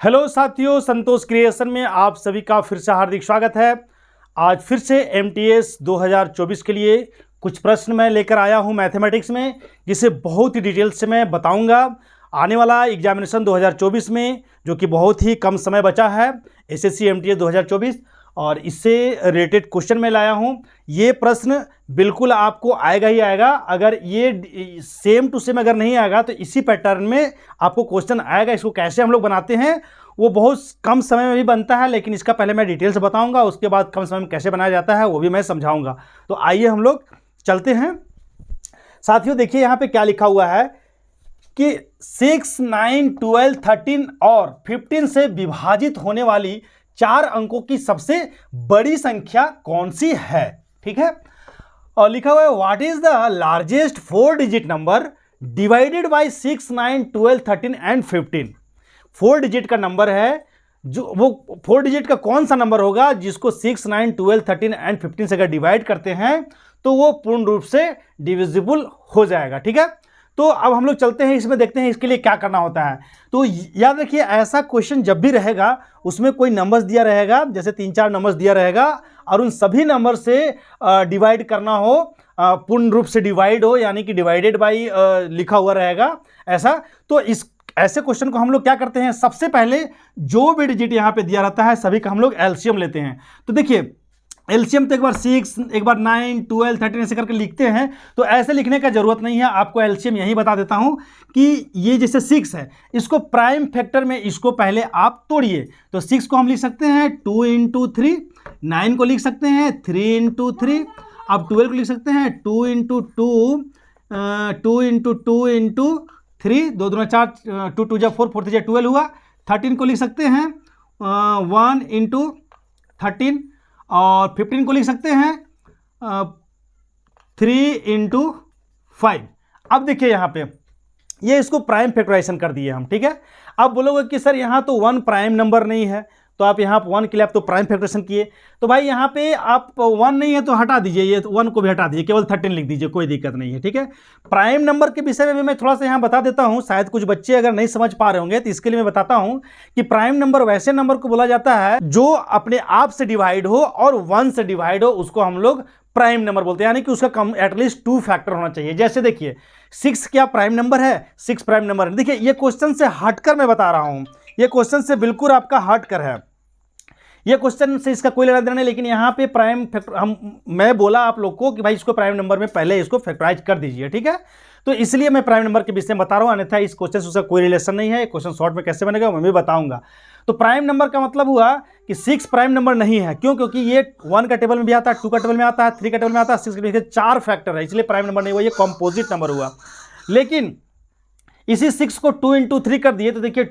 Hello साथियों, संतोष creation में आप सभी का फिर से हार्दिक स्वागत है। आज फिर से एमटीएस 2024 के लिए कुछ प्रश्न मैं लेकर आया हूं मैथमेटिक्स में, जिसे बहुत ही डिटेल से मैं बताऊंगा। आने वाला एग्जामिनेशन 2024 में जो कि बहुत ही कम समय बचा है, एसएससी एमटीएस 2024, और इससे रिलेटेड क्वेश्चन मैं लाया हूं। ये प्रश्न बिल्कुल आपको आएगा ही आएगा। अगर ये सेम टू सेम अगर नहीं आएगा तो इसी पैटर्न में आपको क्वेश्चन आएगा। इसको कैसे हम लोग बनाते हैं वो बहुत कम समय में भी बनता है, लेकिन इसका पहले मैं डिटेल से बताऊंगा, उसके बाद कम समय में कैसे बनाया जाता है वो भी मैं समझाऊंगा। तो आइए हम लोग चलते हैं। साथियों देखिए यहाँ पे क्या लिखा हुआ है कि 6, 9, 12, 13 और 15 से विभाजित होने वाली 4 अंकों की सबसे बड़ी संख्या कौन सी है। ठीक है, और लिखा हुआ है what is the largest 4 digit number divided bye 6, 9, 12, 13 and 15। 4 digit का नंबर है, जो वो 4 डिजिट का कौन सा नंबर होगा जिसको 6, 9, 12, 13 एंड 15 से अगर डिवाइड करते हैं तो वो पूर्ण रूप से डिविजिबल हो जाएगा। ठीक है, तो अब हम लोग चलते हैं, इसमें देखते हैं इसके लिए क्या करना होता है। तो याद रखिए, ऐसा क्वेश्चन जब भी रहेगा उसमें कोई नंबर्स दिया रहेगा, जैसे 3-4 नंबर्स दिया रहेगा, और उन सभी नंबर से डिवाइड करना हो, पूर्ण रूप से डिवाइड हो, यानी कि डिवाइडेड बाई लिखा हुआ रहेगा ऐसा। तो इस ऐसे क्वेश्चन को हम लोग क्या करते हैं, सबसे पहले जो भी डिजिट यहाँ पे दिया रहता है सभी का हम लोग एलसीएम लेते हैं। तो देखिए एलसीएम तो एक बार 6, एक बार 9, 12, 13 ऐसे करके लिखते हैं। तो ऐसे लिखने का जरूरत नहीं है, आपको एलसीएम यही बता देता हूं कि ये जैसे 6 है, इसको प्राइम फैक्टर में इसको पहले आप तोड़िए। तो 6 को हम लिख सकते हैं 2 × 3, 9 को लिख सकते हैं 3 × 3, अब 12 को लिख सकते हैं 2 × 2, 2 × 2 × 3, 2 दूना 4, 2 2 4, 4 3 12 हुआ। 13 को लिख सकते हैं 1 × 13, और 15 को लिख सकते हैं 3 × 5। अब देखिए यहाँ पे ये इसको प्राइम फैक्टराइजेशन कर दिए हम। ठीक है, अब बोलोगे कि सर यहाँ तो 1 प्राइम नंबर नहीं है, तो आप यहाँ 1 के लिए आप तो प्राइम फैक्टराइजेशन किए, तो भाई यहाँ पे आप 1 नहीं है तो हटा दीजिए, ये 1 को भी हटा दीजिए, केवल 13 लिख दीजिए, कोई दिक्कत नहीं है। ठीक है, प्राइम नंबर के विषय में भी मैं थोड़ा सा यहाँ बता देता हूँ, शायद कुछ बच्चे अगर नहीं समझ पा रहे होंगे, तो इसके लिए मैं बताता हूँ कि प्राइम नंबर वैसे नंबर को बोला जाता है जो अपने आप से डिवाइड हो और 1 से डिवाइड हो, उसको हम लोग प्राइम नंबर बोलते हैं, यानी कि उसका कम एटलीस्ट 2 फैक्टर होना चाहिए। जैसे देखिए 6 क्या प्राइम नंबर है? 6 प्राइम नंबर है। देखिए ये क्वेश्चन से हटकर मैं बता रहा हूं, ये क्वेश्चन से बिल्कुल आपका हटकर है, ये क्वेश्चन से इसका कोई लेना देना नहीं, लेकिन यहाँ पे प्राइम फैक्टर मैं बोला आप लोग को कि भाई इसको प्राइम नंबर में पहले इसको फैक्टराइज कर दीजिए। ठीक है, तो इसलिए मैं प्राइम नंबर के विषय में बता रहा हूँ, अन्यथा इस क्वेश्चन से उसका कोई रिलेशन नहीं है। क्वेश्चन शॉर्ट में कैसे बनेगा मैं भी बताऊंगा। तो प्राइम नंबर का मतलब हुआ कि 6 प्राइम नंबर नहीं है, क्यों? क्योंकि ये 1 का टेबल में भी आता है, 2 का टेबल में आता है, 3 का टेबल में आता है, 6 के 4 फैक्टर है, इसलिए प्राइम नंबर नहीं हुआ, ये कॉम्पोजिट नंबर हुआ। लेकिन इसी 6 को 2 × 3 कर दिए, तो देखिए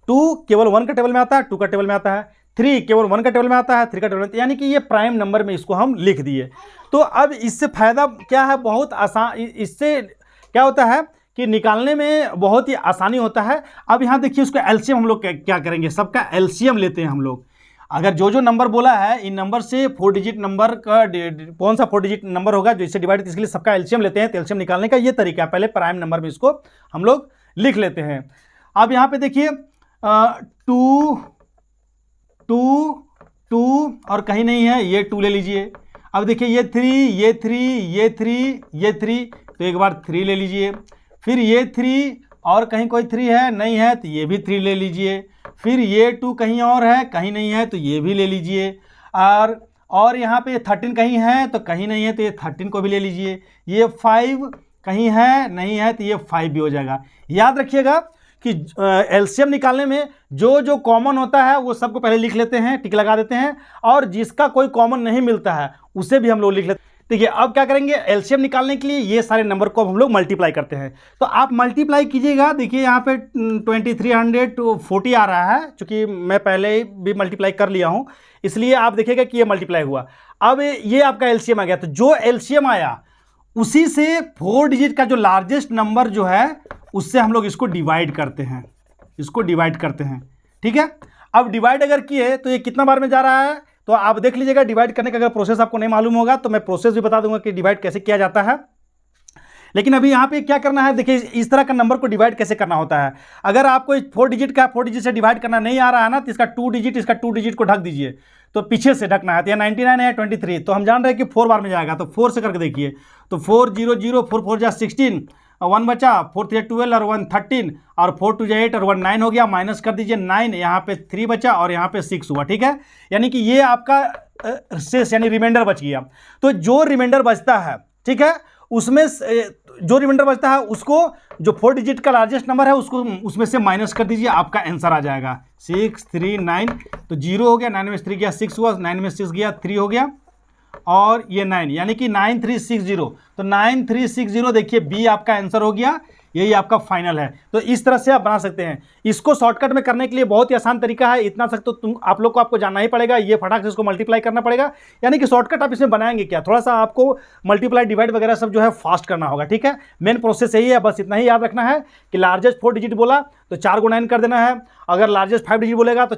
2 केवल 1 का टेबल में आता है, 2 का टेबल में आता है, 3 केवल 1 का टेबल में आता है, 3 का टेबल में, यानी कि ये प्राइम नंबर में इसको हम लिख दिए। तो अब इससे फायदा क्या है, बहुत आसान, इससे क्या होता है कि निकालने में बहुत ही आसानी होता है। अब यहाँ देखिए उसको एलसीएम हम लोग क्या करेंगे, सबका एलसीएम लेते हैं हम लोग। अगर जो नंबर बोला है इन नंबर से 4 डिजिट नंबर का कौन सा 4 डिजिट नंबर होगा जो इससे डिवाइड, इसके लिए सबका एलसीएम लेते हैं। तो एलसीएम निकालने का ये तरीका है, पहले प्राइम नंबर में इसको हम लोग लिख लेते हैं। अब यहाँ पे देखिए 2 और कहीं नहीं है, ये 2 ले लीजिए। अब देखिए ये 3, ये 3, ये 3, ये 3, तो एक बार 3 ले लीजिए। फिर ये 3 और कहीं कोई 3 है नहीं है, तो ये भी 3 ले लीजिए। फिर ये 2 कहीं और है, कहीं नहीं है, तो ये भी ले लीजिए। और यहाँ पे 13 कहीं है तो कहीं नहीं है, तो ये 13 को भी ले लीजिए। ये 5 कहीं है नहीं है, तो ये 5 भी हो जाएगा। याद रखिएगा कि एलसीएम निकालने में जो कॉमन होता है वो सबको पहले लिख लेते हैं, टिक लगा देते हैं, और जिसका कोई कॉमन नहीं मिलता है उसे भी हम लोग लिख लेते हैं। देखिए अब क्या करेंगे, एलसीएम निकालने के लिए ये सारे नंबर को अब हम लोग मल्टीप्लाई करते हैं। तो आप मल्टीप्लाई कीजिएगा, देखिए यहाँ पे 2340 आ रहा है, चूँकि मैं पहले भी मल्टीप्लाई कर लिया हूँ, इसलिए आप देखिएगा कि ये मल्टीप्लाई हुआ। अब ये आपका एलसीएम आ गया, तो जो एलसीएम आया उसी से 4 डिजिट का जो लार्जेस्ट नंबर जो है उससे हम लोग इसको डिवाइड करते हैं, इसको डिवाइड करते हैं। ठीक है, अब डिवाइड अगर किए तो ये कितना बार में जा रहा है, तो आप देख लीजिएगा। डिवाइड करने का अगर प्रोसेस आपको नहीं मालूम होगा तो मैं प्रोसेस भी बता दूंगा कि डिवाइड कैसे किया जाता है। लेकिन अभी यहाँ पे क्या करना है, देखिए इस तरह का नंबर को डिवाइड कैसे करना होता है। अगर आपको 4 डिजिट का 4 डिजिट से डिवाइड करना नहीं आ रहा है ना, तो इसका 2 डिजिट, इसका 2 डिजिट को ढक दीजिए, तो पीछे से ढकना है। तो यह 99 है 23, तो हम जान रहे हैं कि 4 बार में जाएगा, तो 4 से करके देखिए, तो 4 0 0 4 4 जा 16, 1 बचा, 4 3 12 और 1 13 और 4 2 8 और 1 9 हो गया, माइनस कर दीजिए 9, यहाँ पे 3 बचा और यहाँ पे 6 हुआ। ठीक है, यानी कि ये आपका शेष यानी रिमाइंडर बच गया। तो जो रिमाइंडर बचता है, ठीक है, उसमें जो रिमाइंडर बचता है उसको, जो 4 डिजिट का लार्जेस्ट नंबर है उसको उसमें से माइनस कर दीजिए, आपका आंसर आ जाएगा 6 3 9। तो 0 हो गया, 9 में 3 गया 6 हुआ, 9 में 6 गया 3 हो गया और ये 9, यानी कि 9360। तो 9360 देखिए बी आपका आंसर हो गया, यही आपका फाइनल है। तो इस तरह से आप बना सकते हैं। इसको शॉर्टकट में करने के लिए बहुत ही आसान तरीका है, इतना तक तो आप लोग को आपको जानना ही पड़ेगा, ये फटाक से इसको मल्टीप्लाई करना पड़ेगा। यानी कि शॉर्टकट आप इसमें बनाएंगे क्या, थोड़ा सा आपको मल्टीप्लाई डिवाइड वगैरह सब जो है फास्ट करना होगा। ठीक है, मेन प्रोसेस यही है, बस इतना ही याद रखना है कि लार्जेस्ट 4 डिजिट बोला तो 4 को 9 कर देना है, अगर लार्जेस्ट 5 डिजिट बोलेगा तो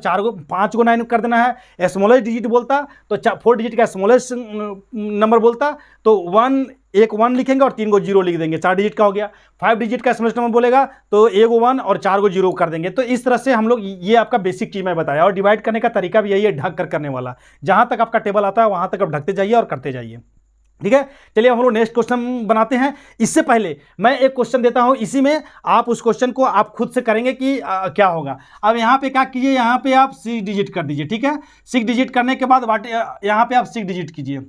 5 को 9 कर देना है, स्मॉलेस्ट डिजिट बोलता तो 4 डिजिट का स्मॉलेस्ट नंबर बोलता तो 1 लिखेंगे और 3 को 0 लिख देंगे, 4 डिजिट का हो गया। 5 डिजिट का स्मॉलेस्ट नंबर बोलेगा तो 1 को 1 और 4 को 0 कर देंगे। तो इस तरह से हम लोग, ये आपका बेसिक चीज मैं बताया, और डिवाइड करने का तरीका भी यही है, ढक कर करने वाला। जहां तक आपका टेबल आता है वहां तक आप ढकते जाइए और करते जाइए। ठीक है, चलिए हम लोग नेक्स्ट क्वेश्चन बनाते हैं। इससे पहले मैं एक क्वेश्चन देता हूं, इसी में आप उस क्वेश्चन को आप खुद से करेंगे कि क्या होगा। अब यहां पे क्या कीजिए, यहां पे आप 6 डिजिट कर दीजिए। ठीक है, 6 डिजिट करने के बाद यहां पे आप 6 डिजिट कीजिए,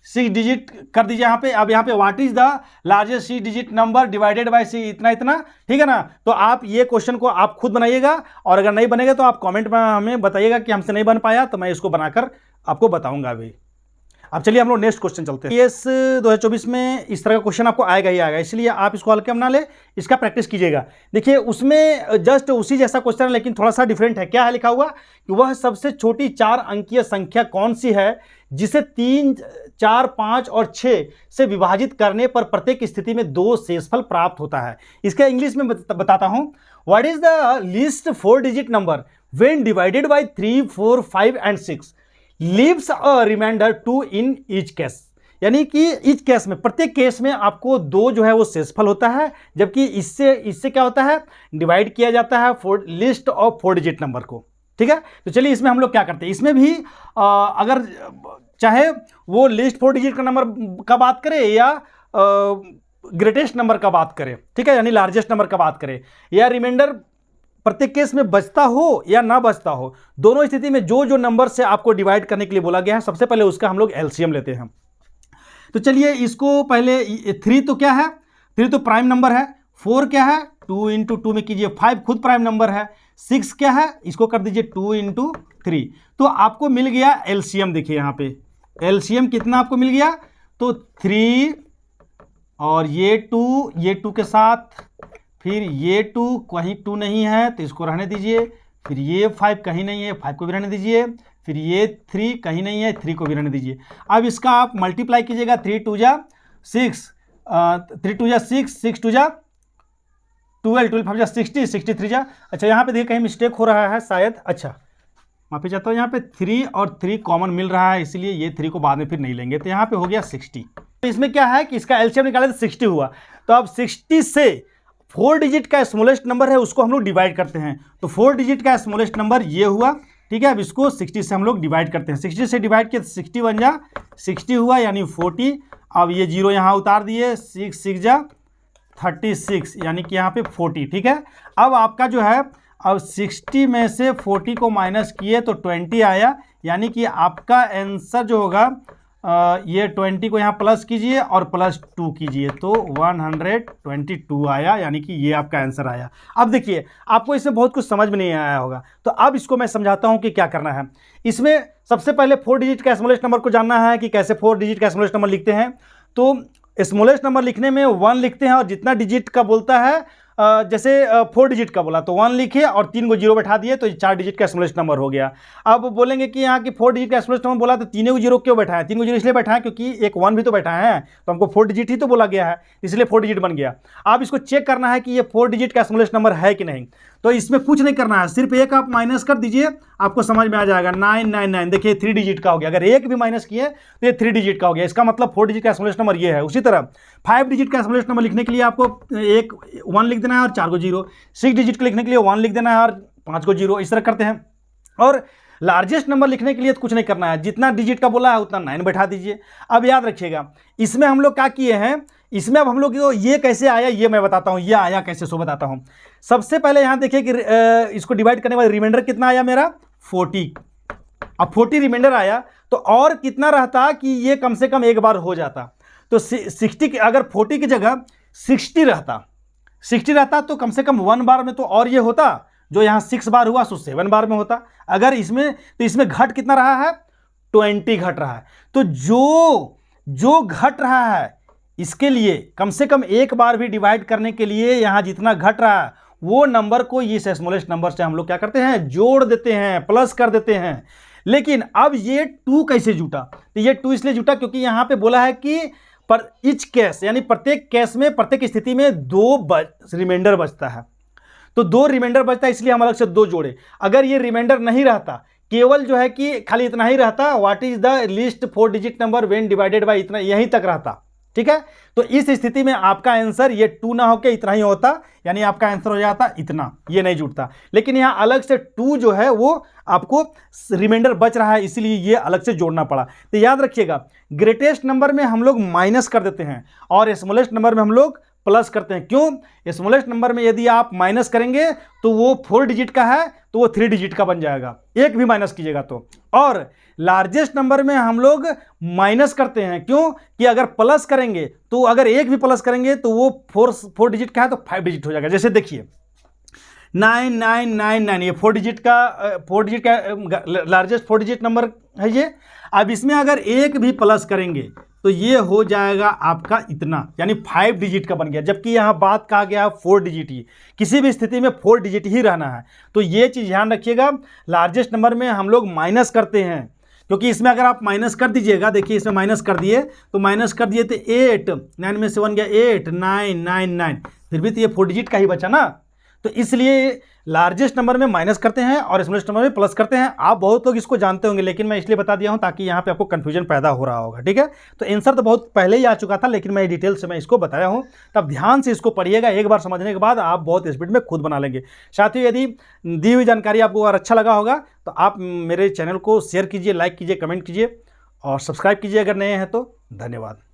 6 डिजिट कर दीजिए यहाँ पे। अब यहाँ पे what is the largest 6 digit number divided by C, इतना इतना। ठीक है ना, तो आप ये क्वेश्चन को आप खुद बनाइएगा, और अगर नहीं बनेगा तो आप कमेंट में हमें बताइएगा कि हमसे नहीं बन पाया, तो मैं इसको बनाकर आपको बताऊंगा अभी। अब चलिए हम लोग नेक्स्ट क्वेश्चन चलते हैं। एस 2024 में इस तरह का क्वेश्चन आपको आएगा ही आएगा, इसलिए आप इसको हल्के में ना ले, इसका प्रैक्टिस कीजिएगा। देखिए उसमें जस्ट उसी जैसा क्वेश्चन है, लेकिन थोड़ा सा डिफरेंट है। क्या है लिखा हुआ कि वह सबसे छोटी 4 अंकीय संख्या कौन सी है जिसे 3 4 5 और 6 से विभाजित करने पर प्रत्येक स्थिति में 2 शेषफल प्राप्त होता है। इसका इंग्लिश में बताता हूं। What is the least 4 digit number when divided by 3 4 5 and 6 leaves a reminder 2 in each case. यानी कि ईच केस में, प्रत्येक केस में आपको 2 जो है वो शेषफल होता है, जबकि इससे क्या होता है, डिवाइड किया जाता है लिस्ट ऑफ 4 डिजिट नंबर को। ठीक है, तो चलिए इसमें हम लोग क्या करते हैं, इसमें भी अगर चाहे वो लिस्ट 4 डिजिट का नंबर का बात करें या ग्रेटेस्ट नंबर का बात करें, ठीक है, यानी लार्जेस्ट नंबर का बात करें, या रिमाइंडर प्रत्येक केस में बचता हो या ना बचता हो, दोनों स्थिति में जो जो नंबर से आपको डिवाइड करने के लिए बोला गया है, सबसे पहले उसका हम लोग एलसीएम लेते हैं। तो चलिए इसको पहले 3 तो क्या है, 3 तो प्राइम नंबर है। 4 क्या है, 2 इंटू 2 में कीजिए, 5 खुद प्राइम नंबर है। 6 क्या है, इसको कर दीजिए 2 इंटू 3। तो आपको मिल गया एलसीएम। देखिए यहाँ पे एलसीएम कितना आपको मिल गया, तो 3 और ये 2 के साथ, फिर ये 2 कहीं 2 नहीं है तो इसको रहने दीजिए, फिर ये 5 कहीं नहीं है, 5 को भी रहने दीजिए, फिर ये 3 कहीं नहीं है, 3 को भी रहने दीजिए। अब इसका आप मल्टीप्लाई कीजिएगा, 3 2 जा 6, 3 2 जा 6, 6 2 जा 12, 12 5 जा 60, 63 जा। अच्छा यहाँ पे देखिए कहीं मिस्टेक हो रहा है शायद, अच्छा माफी चाहता हूँ, यहाँ पे 3 और 3 कॉमन मिल रहा है, इसलिए ये 3 को बाद में फिर नहीं लेंगे, तो यहाँ पे हो गया 60। तो इसमें क्या है कि इसका एलसीएम निकाले तो 60 हुआ। तो अब 60 से 4 डिजिट का स्मॉलेस्ट नंबर है उसको हम लोग डिवाइड करते हैं। तो 4 डिजिट का स्मॉलेस्ट नंबर ये हुआ। ठीक है, अब इसको 60 से हम लोग डिवाइड करते हैं। 60 से डिवाइड किया 60 बन जा 60 हुआ, यानी 40। अब ये 0 यहाँ उतार दिए, 6 6 जा 36, यानी कि यहाँ पे 40। ठीक है, अब आपका जो है, अब 60 में से 40 को माइनस किए तो 20 आया, यानी कि आपका आंसर जो होगा ये 20 को यहाँ प्लस कीजिए और प्लस 2 कीजिए, तो 122 आया, यानी कि ये आपका आंसर आया। अब देखिए आपको इसमें बहुत कुछ समझ में नहीं आया होगा, तो अब इसको मैं समझाता हूँ कि क्या करना है। इसमें सबसे पहले 4 डिजिट का स्मॉलेस्ट नंबर को जानना है कि कैसे 4 डिजिट का स्मॉलेस्ट नंबर लिखते हैं। तो स्मॉलेस्ट नंबर लिखने में 1 लिखते हैं, और जितना डिजिट का बोलता है, जैसे 4 डिजिट का बोला तो 1 लिखिए और 3 को 0 बैठा दिए, तो 4 डिजिट का स्मॉलेस्ट नंबर हो गया। अब बोलेंगे कि यहाँ की 4 डिजिट का स्मॉलेस्ट नंबर बोला तो 3 को 0 क्यों बैठा है, 3 को 0 इसलिए बैठा है क्योंकि एक 1 भी तो बैठा है, तो हमको 4 डिजिट ही तो बोला गया है, इसलिए 4 डिजिट बन गया। अब इसको चेक करना है कि ये 4 डिजिट का स्मॉलेस्ट नंबर है कि नहीं। तो इसमें कुछ नहीं करना है, सिर्फ एक आप माइनस कर दीजिए, आपको समझ में आ जाएगा। 999 देखिए 3 डिजिट का हो गया। अगर एक भी माइनस किए तो ये 3 डिजिट का हो गया। इसका मतलब 4 डिजिट का एस्टिमेशन नंबर ये है। उसी तरह 5 डिजिट का एस्टिमेशन नंबर लिखने के लिए आपको एक 1 लिख देना है और 4 को 0। 6 डिजिट का लिखने के लिए 1 लिख देना है और 5 को 0। इस तरह करते हैं। और लार्जेस्ट नंबर लिखने के लिए तो कुछ नहीं करना है, जितना डिजिट का बोला है उतना 9 बैठा दीजिए। अब याद रखिएगा, इसमें हम लोग क्या किए हैं, इसमें अब हम लोग ये कैसे आया ये मैं बताता हूँ, ये आया कैसे सो बताता हूँ। सबसे पहले यहाँ देखिए कि इसको डिवाइड करने वाले रिमाइंडर कितना आया मेरा 40। अब 40 रिमाइंडर आया तो और कितना रहता कि ये कम से कम एक बार हो जाता। तो 60 अगर 40 की जगह 60 रहता तो कम से कम 1 बार में तो और ये होता, जो यहाँ 6 बार हुआ सो 7 बार में होता। अगर इसमें तो इसमें घट कितना रहा है 20 घट रहा है। तो जो घट रहा है इसके लिए कम से कम एक बार भी डिवाइड करने के लिए यहाँ जितना घट रहा है वो नंबर को इस स्मॉलेस्ट नंबर से हम लोग क्या करते हैं, जोड़ देते हैं, प्लस कर देते हैं। लेकिन अब ये 2 कैसे जुटा, तो ये 2 इसलिए जुटा क्योंकि यहाँ पे बोला है कि पर ईच केस यानी प्रत्येक केस में प्रत्येक स्थिति में 2 रिमाइंडर बचता है। तो 2 रिमाइंडर बचता है इसलिए हम अलग से 2 जोड़े। अगर ये रिमाइंडर नहीं रहता, केवल जो है कि खाली इतना ही रहता, what is the least 4 digit number when divided bye इतना, यहीं तक रहता। ठीक है, तो इस स्थिति में आपका आंसर ये 2 ना होकर इतना ही होता, यानी आपका आंसर हो जाता इतना, ये नहीं जुड़ता। लेकिन यहाँ अलग से 2 जो है वो आपको रिमाइंडर बच रहा है इसलिए ये अलग से जोड़ना पड़ा। तो याद रखिएगा, ग्रेटेस्ट नंबर में हम लोग माइनस कर देते हैं और स्मॉलेस्ट नंबर में हम लोग प्लस करते हैं। क्यों, स्मॉलेस्ट नंबर में यदि आप माइनस करेंगे तो वो 4 डिजिट का है तो वो 3 डिजिट का बन जाएगा, एक भी माइनस कीजिएगा तो। और लार्जेस्ट नंबर में हम लोग माइनस करते हैं, क्यों कि अगर प्लस करेंगे तो अगर एक भी प्लस करेंगे तो वो 4 डिजिट का है तो 5 डिजिट हो जाएगा। जैसे देखिए 9999 ये 4 डिजिट का लार्जेस्ट 4 डिजिट नंबर है ये। अब इसमें अगर एक भी प्लस करेंगे तो ये हो जाएगा आपका इतना, यानी 5 डिजिट का बन गया। जबकि यहाँ बात कहा गया 4 डिजिट ही, किसी भी स्थिति में 4 डिजिट ही रहना है। तो ये चीज़ ध्यान रखिएगा, लार्जेस्ट नंबर में हम लोग माइनस करते हैं, क्योंकि इसमें अगर आप माइनस कर दीजिएगा, देखिए इसमें माइनस कर दिए तो माइनस कर दिए तो 8, 9 में से 1 गया 8, 999, फिर भी तो ये 4 डिजिट का ही बचा ना। तो इसलिए लार्जेस्ट नंबर में माइनस करते हैं और स्मॉलेस्ट नंबर में प्लस करते हैं। आप बहुत लोग इसको जानते होंगे, लेकिन मैं इसलिए बता दिया हूं ताकि यहाँ पे आपको कंफ्यूजन पैदा हो रहा होगा। ठीक है, तो आंसर तो बहुत पहले ही आ चुका था, लेकिन मैं डिटेल से मैं इसको बताया हूं। तब ध्यान से इसको पढ़िएगा, एक बार समझने के बाद आप बहुत स्पीड में खुद बना लेंगे। साथियों, यदि दी हुई जानकारी आपको अगर अच्छा लगा होगा तो आप मेरे चैनल को शेयर कीजिए, लाइक कीजिए, कमेंट कीजिए और सब्सक्राइब कीजिए अगर नए हैं तो। धन्यवाद।